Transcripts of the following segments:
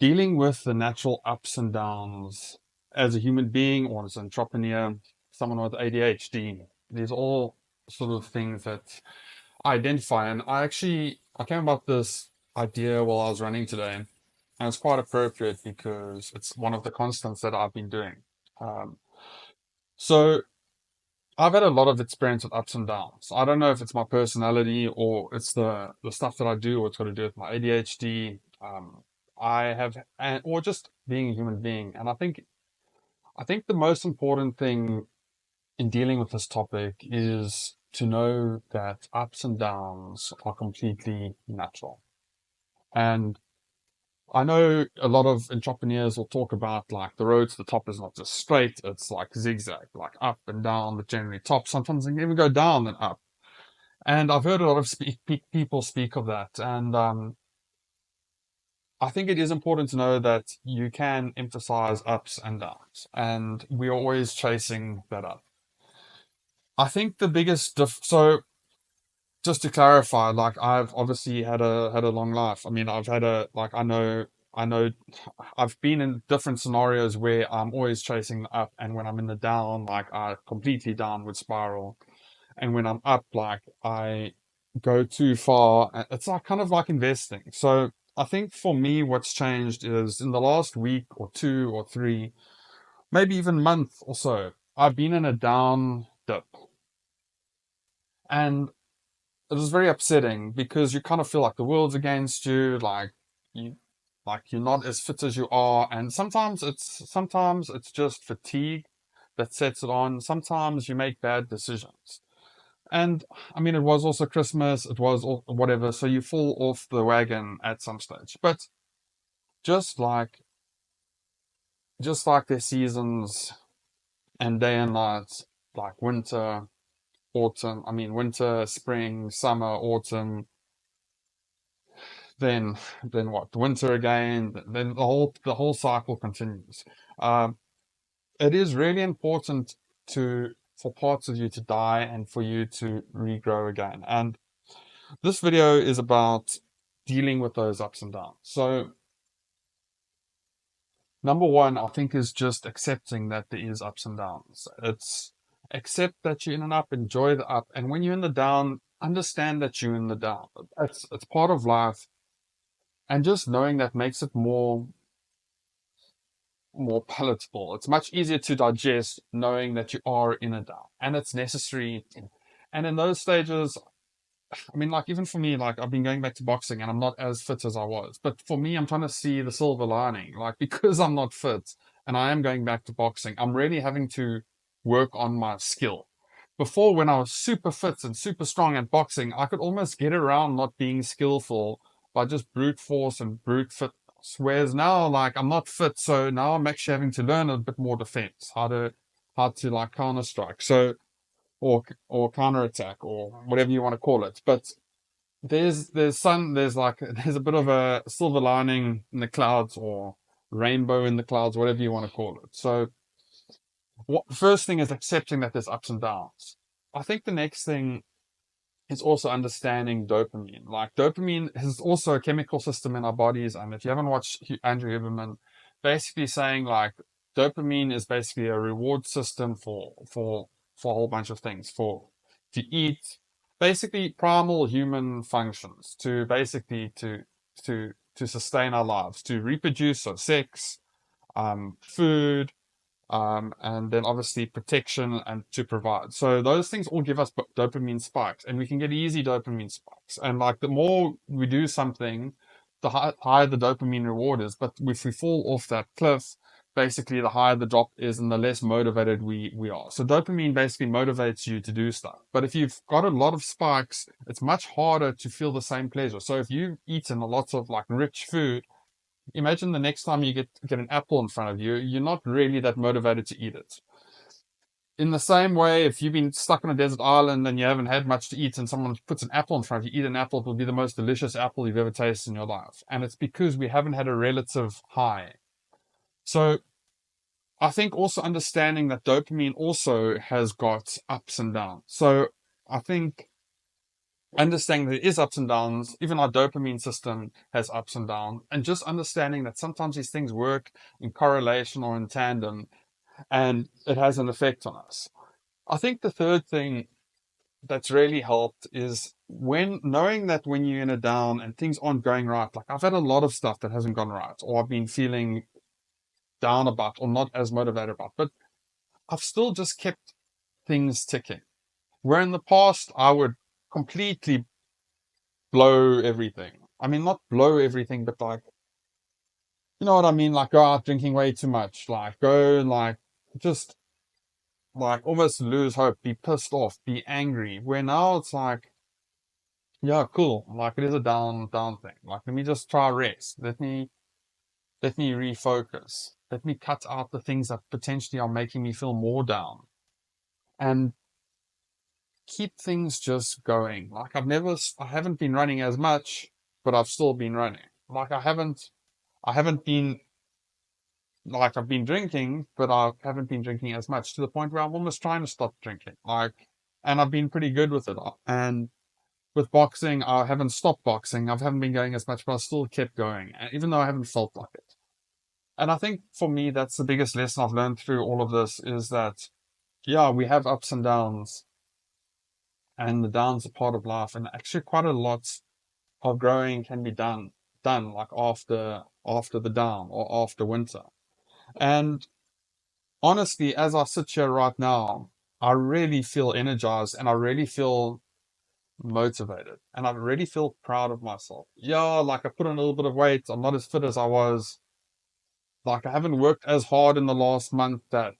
dealing with the natural ups and downs as a human being or as an entrepreneur, someone with ADHD, these are all sort of things that I identify. And I came about this idea while I was running today, and it's quite appropriate because it's one of the constants that I've been doing. Um, so I've had a lot of experience with ups and downs. I don't know if it's my personality or it's the stuff that I do or it's got to do with my ADHD. I have, or just being a human being. And I think the most important thing in dealing with this topic is to know that ups and downs are completely natural. And I know a lot of entrepreneurs will talk about like the road to the top is not just straight, it's like zigzag, like up and down, but generally top. Sometimes they can even go down and up. And I've heard a lot of people speak of that. And I think it is important to know that you can emphasize ups and downs, and we're always chasing that up. I think the biggest so just to clarify, like I've obviously had a long life. I mean, I've had a like I know I've been in different scenarios where I'm always chasing the up, and when I'm in the down, like I completely downward spiral, and when I'm up, like I go too far. It's like kind of like investing. So I think for me, what's changed is in the last week or two or three, maybe even month or so, I've been in a down dip, and it was very upsetting because you kind of feel like the world's against you, you, like you're not as fit as you are, and sometimes it's just fatigue that sets it on. Sometimes you make bad decisions, and I mean it was also Christmas, it was whatever, so you fall off the wagon at some stage. But just like just like their seasons and day and night, like winter, autumn, I mean winter, spring, summer, autumn, then then what? Winter again. Then the whole cycle continues. Um, it is really important for parts of you to die and for you to regrow again. And this video is about dealing with those ups and downs. So number one, I think, is just accepting that there is ups and downs. It's accept that you're in an up, enjoy the up, and when you're in the down, understand that you're in the down. It's part of life, and just knowing that makes it more palatable. It's much easier to digest knowing that you are in a down and it's necessary. And in those stages, I mean, like even for me, like I've been going back to boxing and I'm not as fit as I was. But for me, I'm trying to see the silver lining. Like because I'm not fit and I am going back to boxing, I'm really having to work on my skill. Before, when I was super fit and super strong at boxing, I could almost get around not being skillful by just brute force and brute fitness. Whereas now, like I'm not fit, so now I'm actually having to learn a bit more defense, how to like counter strike. So or counterattack or whatever you want to call it. But there's a bit of a silver lining in the clouds or rainbow in the clouds, whatever you want to call it. So what first thing is accepting that there's ups and downs. I think the next thing is also understanding dopamine. Like dopamine is also a chemical system in our bodies, and if you haven't watched Andrew Huberman, basically saying like dopamine is basically a reward system for a whole bunch of things, for to eat, basically primal human functions, to basically to sustain our lives, to reproduce, so sex, food, and then obviously protection and to provide. So those things all give us dopamine spikes, and we can get easy dopamine spikes. And like the more we do something, the higher the dopamine reward is. But if we fall off that cliff, basically the higher the drop is and the less motivated we are. So dopamine basically motivates you to do stuff. But if you've got a lot of spikes, it's much harder to feel the same pleasure. So if you've eaten a lot of like rich food, imagine the next time you get an apple in front of you, you're not really that motivated to eat it. In the same way, if you've been stuck on a desert island and you haven't had much to eat and someone puts an apple in front of you, eat an apple, it will be the most delicious apple you've ever tasted in your life. And it's because we haven't had a relative high. So I think also understanding that dopamine also has got ups and downs. So I think understanding that there is ups and downs. Even our dopamine system has ups and downs, and just understanding that sometimes these things work in correlation or in tandem, and it has an effect on us. I think the third thing that's really helped is when knowing that when you're in a down and things aren't going right. Like I've had a lot of stuff that hasn't gone right, or I've been feeling down about, or not as motivated about, but I've still just kept things ticking. Where in the past I would completely blow everything. I mean, not blow everything, but like, you know what I mean? Like go out drinking way too much, like go like just like almost lose hope, be pissed off, be angry. Where now it's like, yeah, cool. Like it is a down thing. Like let me just try rest. Let me refocus. Let me cut out the things that potentially are making me feel more down. And keep things just going. Like I haven't been running as much, but I've still been running. Like I haven't been, like I've been drinking, but I haven't been drinking as much to the point where I'm almost trying to stop drinking. Like, and I've been pretty good with it. And with boxing, I haven't stopped boxing. I haven't been going as much, but I still kept going, even though I haven't felt like it. And I think for me, that's the biggest lesson I've learned through all of this is that, yeah, we have ups and downs, and the downs are part of life. And actually, quite a lot of growing can be done like after the down or after winter. And honestly, as I sit here right now, I really feel energized and I really feel motivated and I really feel proud of myself. Yeah, like I put on a little bit of weight. I'm not as fit as I was. Like I haven't worked as hard in the last month that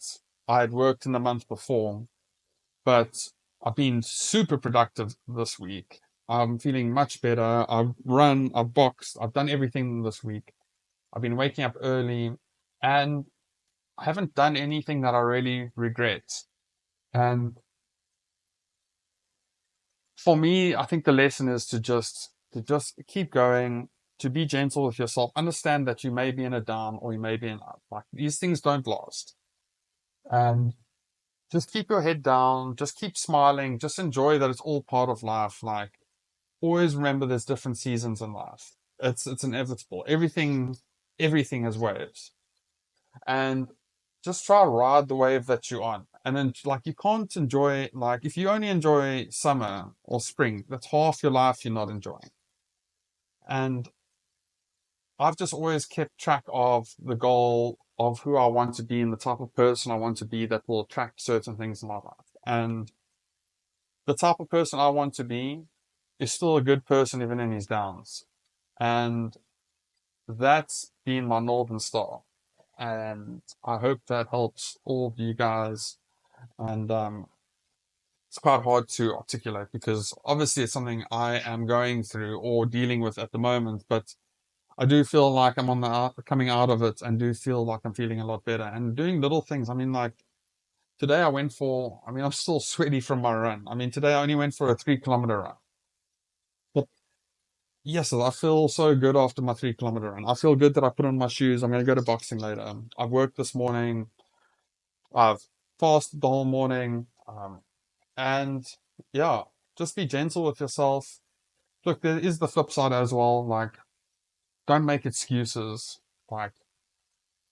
I had worked in the month before, but I've been super productive this week. I'm feeling much better. I've run, I've boxed, I've done everything this week. I've been waking up early and I haven't done anything that I really regret. And for me, I think the lesson is to just keep going, to be gentle with yourself, understand that you may be in a down or you may be in up. Like these things don't last. And just keep your head down, just keep smiling, just enjoy that it's all part of life. Like always remember there's different seasons in life. It's inevitable. Everything has waves. And just try to ride the wave that you're on. And then like you can't enjoy like if you only enjoy summer or spring, that's half your life you're not enjoying. And I've just always kept track of the goal of who I want to be and the type of person I want to be that will attract certain things in my life. And the type of person I want to be is still a good person even in his downs. And that's been my Northern Star. And I hope that helps all of you guys. And it's quite hard to articulate because obviously it's something I am going through or dealing with at the moment, but I do feel like I'm on the coming out of it and do feel like I'm feeling a lot better and doing little things. I mean, like today I mean, I'm still sweaty from my run. I mean, today I only went for a 3 kilometer run. But yes, I feel so good after my 3 kilometer run. I feel good that I put on my shoes. I'm going to go to boxing later. I've worked this morning. I've fasted the whole morning. And yeah, just be gentle with yourself. Look, there is the flip side as well. Like, don't make excuses. Like,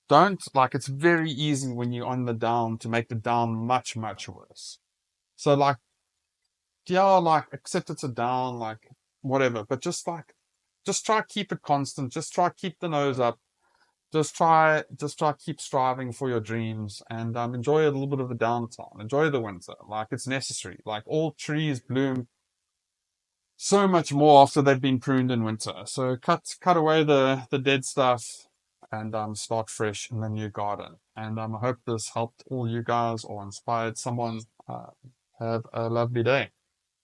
don't, like, it's very easy when you're on the down to make the down much, much worse. So, like, yeah, like, accept it's a down, like, whatever. But just try keep it constant. Just try keep the nose up. Just try keep striving for your dreams and enjoy a little bit of the downtime. Enjoy the winter. Like, it's necessary. Like, all trees bloom so much more after they've been pruned in winter. So cut away the dead stuff and start fresh in the new garden. And I hope this helped all you guys or inspired someone. Have a lovely day.